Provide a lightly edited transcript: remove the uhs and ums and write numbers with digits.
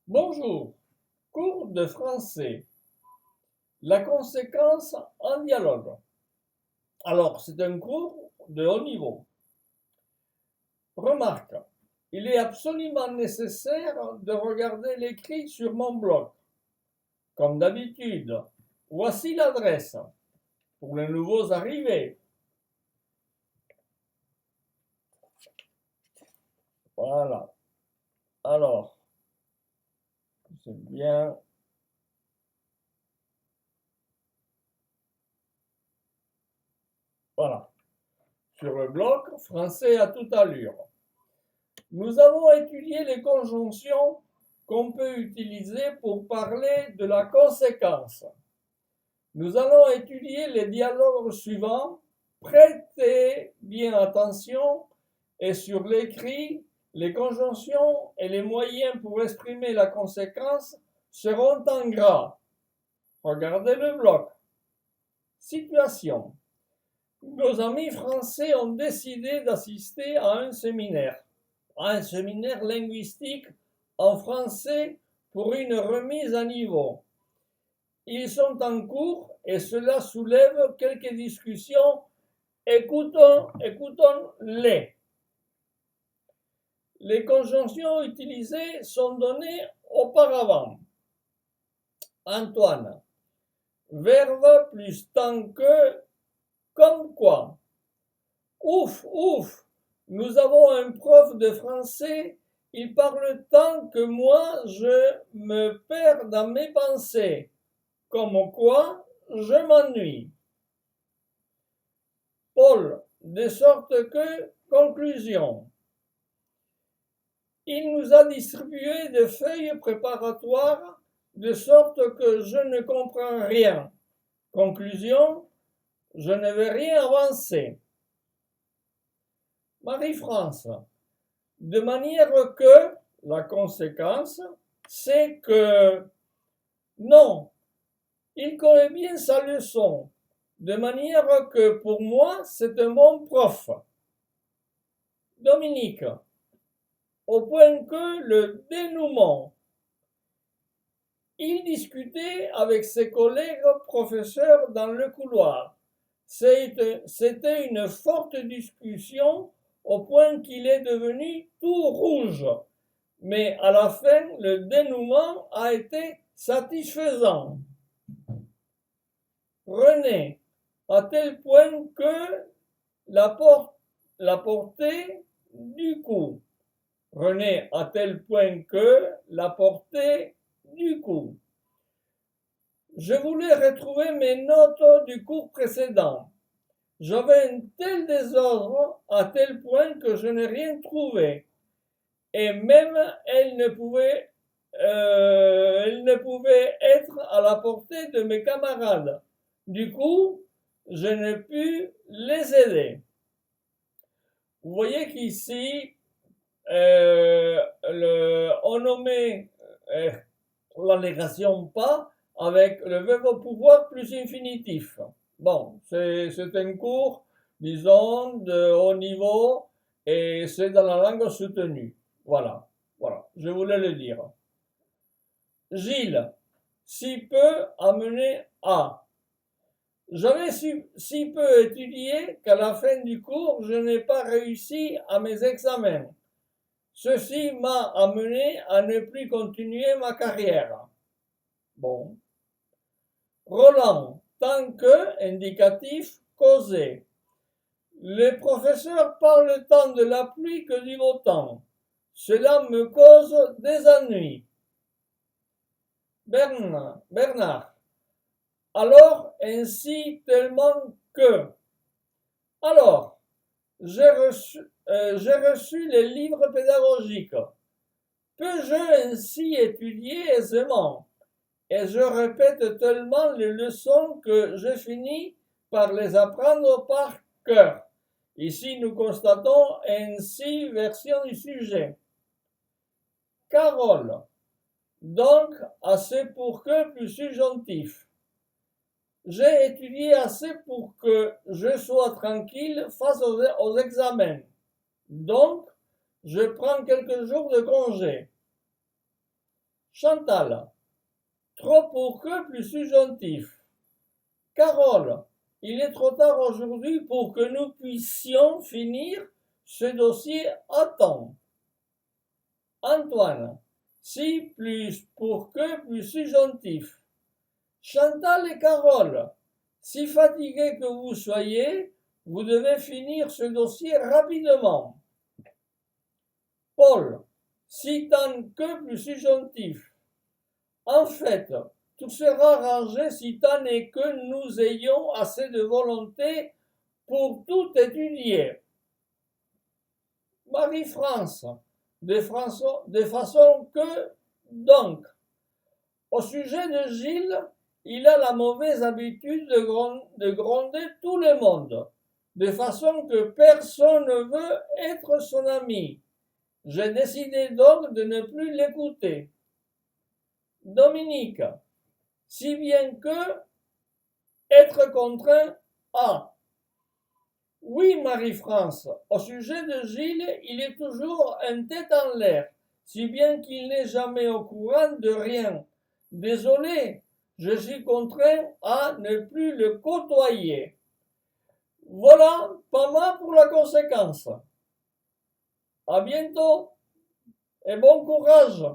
Bonjour, cours de français. La conséquence en dialogue. Alors, c'est un cours de haut niveau. Remarque, il est absolument nécessaire de regarder l'écrit sur mon blog. Comme d'habitude, voici l'adresse pour les nouveaux arrivés. Voilà. Alors, c'est bien. Voilà. Sur le blog Français à toute allure. Nous avons étudié les conjonctions qu'on peut utiliser pour parler de la conséquence. Nous allons étudier les dialogues suivants. Prêtez bien attention et sur l'écrit, les conjonctions et les moyens pour exprimer la conséquence seront en gras. Regardez le bloc. Situation. Nos amis français ont décidé d'assister à un séminaire linguistique en français pour une remise à niveau. Ils sont en cours et cela soulève quelques discussions. Écoutons-les. Les conjonctions utilisées sont données auparavant. Antoine. Verbe plus tant que, comme quoi. Ouf, ouf. Nous avons un prof de français, il parle tant que moi je me perds dans mes pensées. Comme quoi, je m'ennuie. Paul, de sorte que, conclusion. Il nous a distribué des feuilles préparatoires, de sorte que je ne comprends rien. Conclusion, je ne vais rien avancer. Marie-France, de manière que, la conséquence, c'est que, non, il connaît bien sa leçon, de manière que pour moi, c'est un bon prof. Dominique, au point que le dénouement, il discutait avec ses collègues professeurs dans le couloir. C'était une forte discussion au point qu'il est devenu tout rouge. Mais à la fin, le dénouement a été satisfaisant. René, à tel point que la portée du coup. René, à tel point que la portée du coup. Je voulais retrouver mes notes du cours précédent. J'avais un tel désordre à tel point que je n'ai rien trouvé. Et même elle ne pouvait être à la portée de mes camarades. Du coup, je n'ai pu les aider. Vous voyez qu'ici, on nommait la négation pas avec le verbe au pouvoir plus infinitif. Bon, c'est un cours, disons, de haut niveau et c'est dans la langue soutenue. Voilà, je voulais le dire. Gilles, si peu amené à. J'avais si peu étudié qu'à la fin du cours, je n'ai pas réussi à mes examens. Ceci m'a amené à ne plus continuer ma carrière. Bon. Roland, tant que, indicatif, causer. Les professeurs parlent tant de la pluie que du beau temps. Cela me cause des ennuis. Bernard. Alors, ainsi, tellement que. Alors, j'ai reçu les livres pédagogiques. Peux-je ainsi étudier aisément? Et je répète tellement les leçons que je finis par les apprendre par cœur. Ici, nous constatons ainsi version du sujet. Carole. Donc, assez pour que plus subjonctif. J'ai étudié assez pour que je sois tranquille face aux examens. Donc, je prends quelques jours de congé. Chantal, trop pour que, plus subjonctif. Carole, il est trop tard aujourd'hui pour que nous puissions finir ce dossier à temps. Antoine, si plus pour que, plus subjonctif. Chantal et Carole, si fatigués que vous soyez, vous devez finir ce dossier rapidement. Paul, si tant que plus subjonctif. En fait, tout sera rangé si tant est que nous ayons assez de volonté pour tout étudier. Marie-France, de façon que, donc, au sujet de Gilles, il a la mauvaise habitude de gronder tout le monde, de façon que personne ne veut être son ami. J'ai décidé donc de ne plus l'écouter. Dominique, si bien que être contraint à. Oui, Marie-France, au sujet de Gilles, il est toujours un tête en l'air, si bien qu'il n'est jamais au courant de rien. Désolé, je suis contraint à ne plus le côtoyer. Voilà, pas mal pour la conséquence. À bientôt et bon courage.